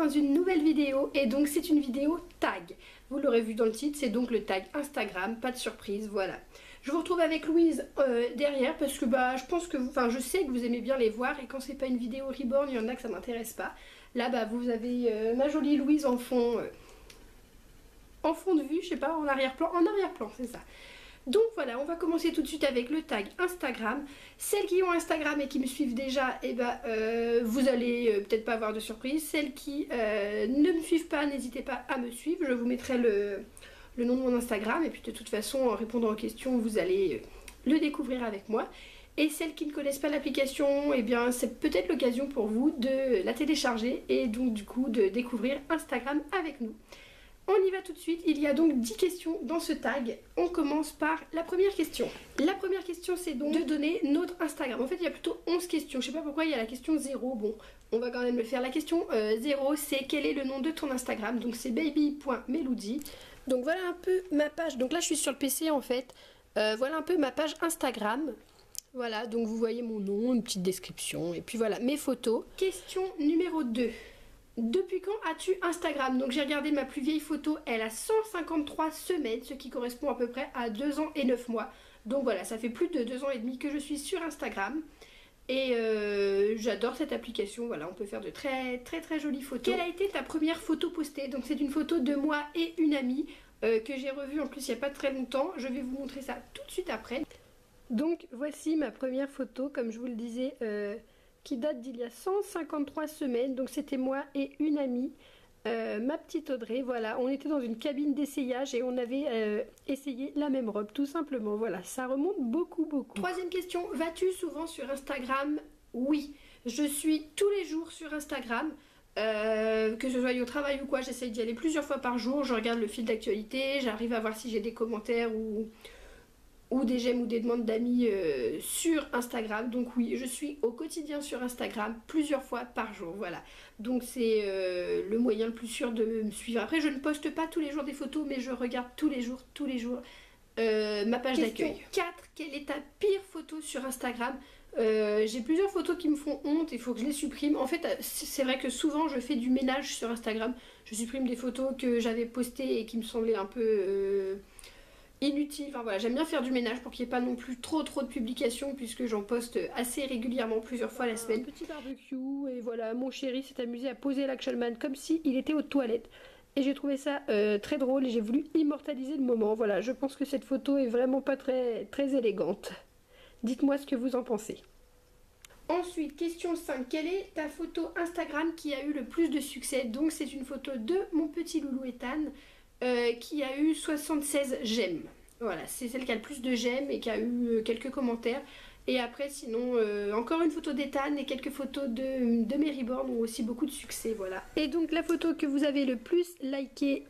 dans une nouvelle vidéo et donc c'est une vidéo tag. Vous l'aurez vu dans le titre, c'est donc le tag Instagram, pas de surprise, voilà. Je vous retrouve avec Louise derrière parce que je pense que je sais que vous aimez bien les voir et quand c'est pas une vidéo reborn, il y en a que ça m'intéresse pas. Là vous avez ma jolie Louise en fond de vue, je sais pas, en arrière-plan, c'est ça. Donc voilà, on va commencer tout de suite avec le tag Instagram. Celles qui ont Instagram et qui me suivent déjà, vous allez peut-être pas avoir de surprise. Celles qui ne me suivent pas, n'hésitez pas à me suivre. Je vous mettrai le nom de mon Instagram et puis de toute façon, en répondant aux questions, vous allez le découvrir avec moi. Et celles qui ne connaissent pas l'application, c'est peut-être l'occasion pour vous de la télécharger et donc du coup de découvrir Instagram avec nous. On y va tout de suite, il y a donc 10 questions dans ce tag. On commence par la première question. La première question c'est donc de donner notre Instagram. En fait il y a plutôt 11 questions, je sais pas pourquoi il y a la question 0. Bon, on va quand même le faire. La question 0 c'est quel est le nom de ton Instagram. Donc c'est baby.meloudi. Donc voilà un peu ma page, donc là je suis sur le PC en fait. Voilà un peu ma page Instagram. Voilà, donc vous voyez mon nom, une petite description et puis voilà mes photos. Question numéro 2. Depuis quand as-tu Instagram? Donc j'ai regardé ma plus vieille photo, elle a 153 semaines, ce qui correspond à peu près à 2 ans et 9 mois. Donc voilà, ça fait plus de 2 ans et demi que je suis sur Instagram. Et j'adore cette application, voilà, on peut faire de très jolies photos. Quelle a été ta première photo postée? Donc c'est une photo de moi et une amie que j'ai revue en plus il n'y a pas très longtemps. Je vais vous montrer ça tout de suite après. Donc voici ma première photo, comme je vous le disais, qui date d'il y a 153 semaines. Donc c'était moi et une amie, ma petite Audrey. Voilà, on était dans une cabine d'essayage et on avait essayé la même robe, tout simplement. Voilà, ça remonte beaucoup. Troisième question, vas-tu souvent sur Instagram? Oui, je suis tous les jours sur Instagram. Que ce soit au travail ou quoi, j'essaye d'y aller plusieurs fois par jour. Je regarde le fil d'actualité, j'arrive à voir si j'ai des commentaires ou des j'aime ou des demandes d'amis sur Instagram. Donc oui, je suis au quotidien sur Instagram plusieurs fois par jour, voilà. Donc c'est le moyen le plus sûr de me suivre. Après je ne poste pas tous les jours des photos, mais je regarde tous les jours ma page d'accueil. Question 4, quelle est ta pire photo sur Instagram? J'ai plusieurs photos qui me font honte, il faut que je les supprime. En fait c'est vrai que souvent je fais du ménage sur Instagram. Je supprime des photos que j'avais postées et qui me semblaient un peu inutile. Enfin voilà, j'aime bien faire du ménage pour qu'il n'y ait pas non plus trop de publications puisque j'en poste assez régulièrement, plusieurs fois la semaine. Petit barbecue et voilà, mon chéri s'est amusé à poser l'Action Man comme si il était aux toilettes et j'ai trouvé ça très drôle et j'ai voulu immortaliser le moment. Voilà, je pense que cette photo est vraiment pas très élégante. Dites-moi ce que vous en pensez. Ensuite, question 5. Quelle est ta photo Instagram qui a eu le plus de succès? Donc c'est une photo de mon petit loulou Ethan qui a eu 76 j'aime. Voilà, c'est celle qui a le plus de j'aime et qui a eu quelques commentaires. Et après sinon encore une photo d'Ethan et quelques photos de mes reborn ont aussi beaucoup de succès, voilà. Et donc la photo que vous avez le plus likée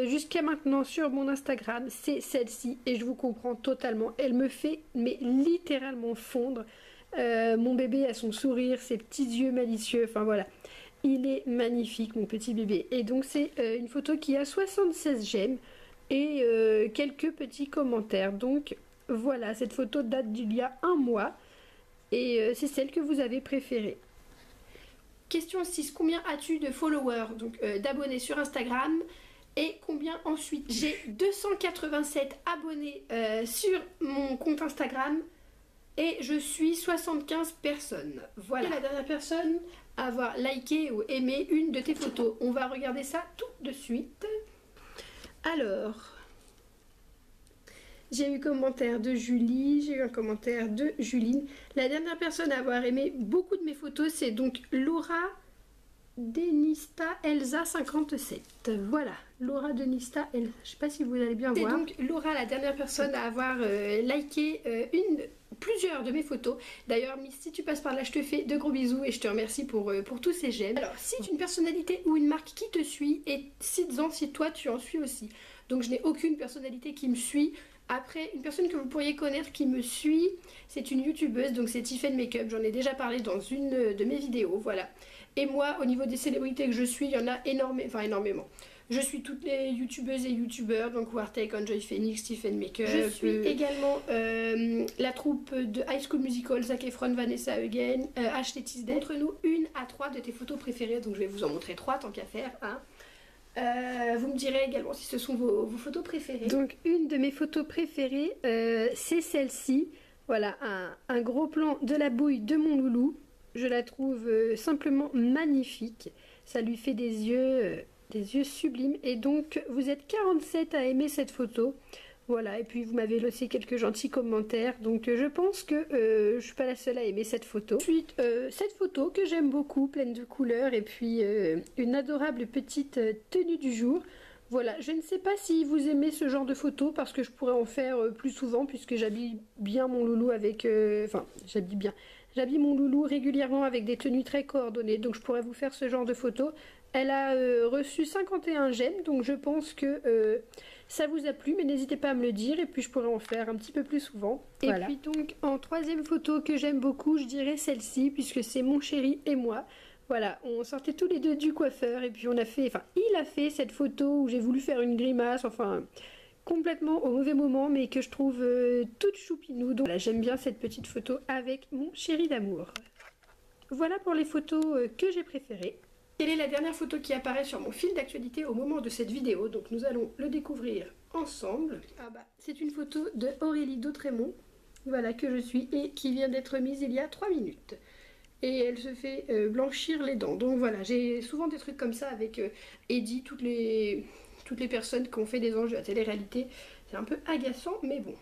jusqu'à maintenant sur mon Instagram, c'est celle-ci et je vous comprends totalement. Elle me fait mais littéralement fondre. Mon bébé a son sourire, ses petits yeux malicieux, enfin voilà. Il est magnifique mon petit bébé. Et donc c'est une photo qui a 76 j'aime et quelques petits commentaires. Donc voilà, cette photo date d'il y a un mois et c'est celle que vous avez préférée. Question 6. Combien as-tu de followers, donc d'abonnés sur Instagram? Et combien ensuite? J'ai 287 abonnés sur mon compte Instagram. Et je suis 75 personnes. Voilà. Et la dernière personne à avoir liké ou aimé une de tes photos. On va regarder ça tout de suite. Alors, j'ai eu un commentaire de Julie, j'ai eu un commentaire de Juline. La dernière personne à avoir aimé beaucoup de mes photos, c'est donc Laura Denista Elsa 57. Voilà, Laura Denista Elsa. Je sais pas si vous allez bien voir. C'est donc Laura, la dernière personne à avoir liké plusieurs de mes photos. D'ailleurs, si tu passes par là, je te fais de gros bisous et je te remercie pour tous ces j'aime. Alors, si tu es une personnalité ou une marque qui te suit, et cites-en si toi tu en suis aussi. Donc, je n'ai aucune personnalité qui me suit. Après, une personne que vous pourriez connaître qui me suit, c'est une youtubeuse, donc c'est Tiffen Makeup. J'en ai déjà parlé dans une de mes vidéos, voilà. Et moi, au niveau des célébrités que je suis, il y en a énormément. Je suis toutes les youtubeuses et youtubeurs, donc Wartech, Enjoy Phoenix, Stephen Makeup. Je suis également la troupe de High School Musical, Zac Efron, Vanessa Hudgens, Ashley Tisdale. Montre-nous 1 à 3 de tes photos préférées, donc je vais vous en montrer 3 tant qu'à faire. Hein. Vous me direz également si ce sont vos photos préférées. Donc une de mes photos préférées, c'est celle-ci. Voilà, un gros plan de la bouille de mon loulou. Je la trouve simplement magnifique. Ça lui fait des yeux sublimes. Et donc, vous êtes 47 à aimer cette photo. Voilà, et puis vous m'avez laissé quelques gentils commentaires. Donc, je pense que je ne suis pas la seule à aimer cette photo. Ensuite, cette photo que j'aime beaucoup, pleine de couleurs. Et puis, une adorable petite tenue du jour. Voilà, je ne sais pas si vous aimez ce genre de photos parce que je pourrais en faire plus souvent puisque j'habille bien mon loulou avec... Enfin, j'habille mon loulou régulièrement avec des tenues très coordonnées. Donc je pourrais vous faire ce genre de photos. Elle a reçu 51 j'aime, donc je pense que ça vous a plu. Mais n'hésitez pas à me le dire et puis je pourrais en faire un petit peu plus souvent. Voilà. Et puis donc en troisième photo que j'aime beaucoup, je dirais celle-ci puisque c'est mon chéri et moi. Voilà, on sortait tous les deux du coiffeur et puis on a fait, enfin il a fait cette photo où j'ai voulu faire une grimace, enfin complètement au mauvais moment mais que je trouve toute choupinou. Donc voilà, j'aime bien cette petite photo avec mon chéri d'amour. Voilà pour les photos que j'ai préférées. Quelle est la dernière photo qui apparaît sur mon fil d'actualité au moment de cette vidéo? Donc nous allons le découvrir ensemble. Ah bah, c'est une photo de Aurélie Dautremont, voilà que je suis et qui vient d'être mise il y a 3 minutes. Et elle se fait blanchir les dents. Donc voilà, j'ai souvent des trucs comme ça avec Eddie, toutes les personnes qui ont fait des enjeux à télé-réalité. C'est un peu agaçant, mais bon.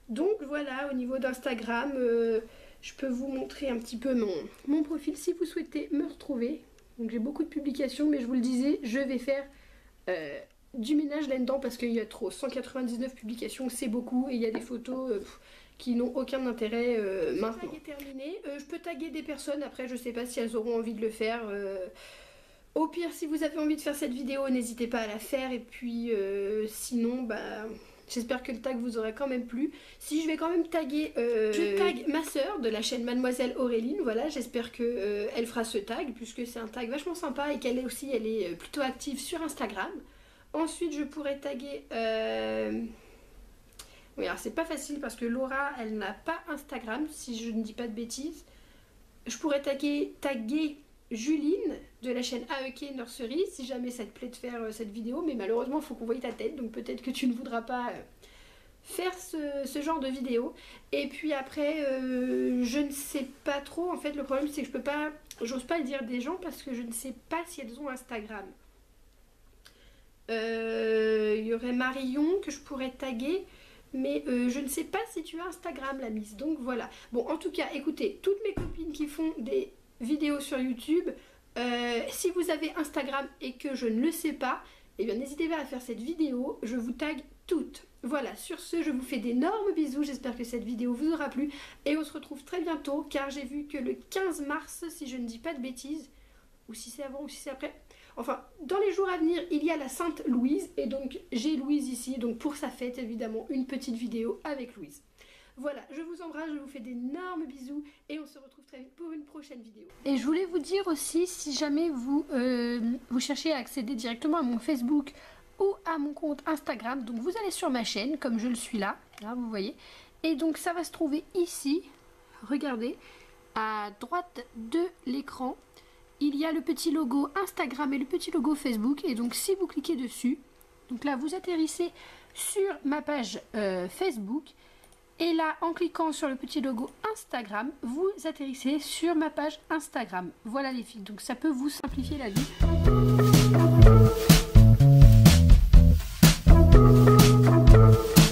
Donc voilà, au niveau d'Instagram, je peux vous montrer un petit peu mon profil si vous souhaitez me retrouver. Donc j'ai beaucoup de publications, mais je vous le disais, je vais faire du ménage là-dedans parce qu'il y a trop. 199 publications, c'est beaucoup, et il y a des photos... qui n'ont aucun intérêt maintenant. Le tag est terminé. Je peux taguer des personnes, après je sais pas si elles auront envie de le faire. Au pire, si vous avez envie de faire cette vidéo, n'hésitez pas à la faire. Et puis sinon, bah, j'espère que le tag vous aura quand même plu. Si je vais quand même taguer, je tag ma soeur de la chaîne Mademoiselle Auréline. Voilà, j'espère que elle fera ce tag puisque c'est un tag vachement sympa et qu'elle est aussi, elle est plutôt active sur Instagram. Ensuite, je pourrais taguer... Oui, alors c'est pas facile parce que Laura, elle n'a pas Instagram, si je ne dis pas de bêtises. Je pourrais taguer Juline de la chaîne AEK Nursery, si jamais ça te plaît de faire cette vidéo, mais malheureusement, il faut qu'on voie ta tête, donc peut-être que tu ne voudras pas faire ce genre de vidéo. Et puis après, je ne sais pas trop, en fait, le problème c'est que je peux pas, j'ose pas le dire des gens parce que je ne sais pas si elles ont Instagram. Il y aurait Marion que je pourrais taguer. Mais je ne sais pas si tu as Instagram, la Miss. Donc voilà. Bon, en tout cas, écoutez, toutes mes copines qui font des vidéos sur YouTube, si vous avez Instagram et que je ne le sais pas, eh bien n'hésitez pas à faire cette vidéo. Je vous tag toutes. Voilà, sur ce, je vous fais d'énormes bisous. J'espère que cette vidéo vous aura plu. Et on se retrouve très bientôt, car j'ai vu que le 15 mars, si je ne dis pas de bêtises, ou si c'est avant ou si c'est après... Enfin, dans les jours à venir, il y a la Sainte Louise, et donc j'ai Louise ici, donc pour sa fête, évidemment, une petite vidéo avec Louise. Voilà, je vous embrasse, je vous fais d'énormes bisous, et on se retrouve très vite pour une prochaine vidéo. Et je voulais vous dire aussi, si jamais vous cherchez à accéder directement à mon Facebook ou à mon compte Instagram, donc vous allez sur ma chaîne, comme je le suis là, vous voyez, et donc ça va se trouver ici, regardez, à droite de l'écran. Il y a le petit logo Instagram et le petit logo Facebook, et donc si vous cliquez dessus, donc là vous atterrissez sur ma page Facebook, et là en cliquant sur le petit logo Instagram, vous atterrissez sur ma page Instagram. Voilà les filles, donc ça peut vous simplifier la vie.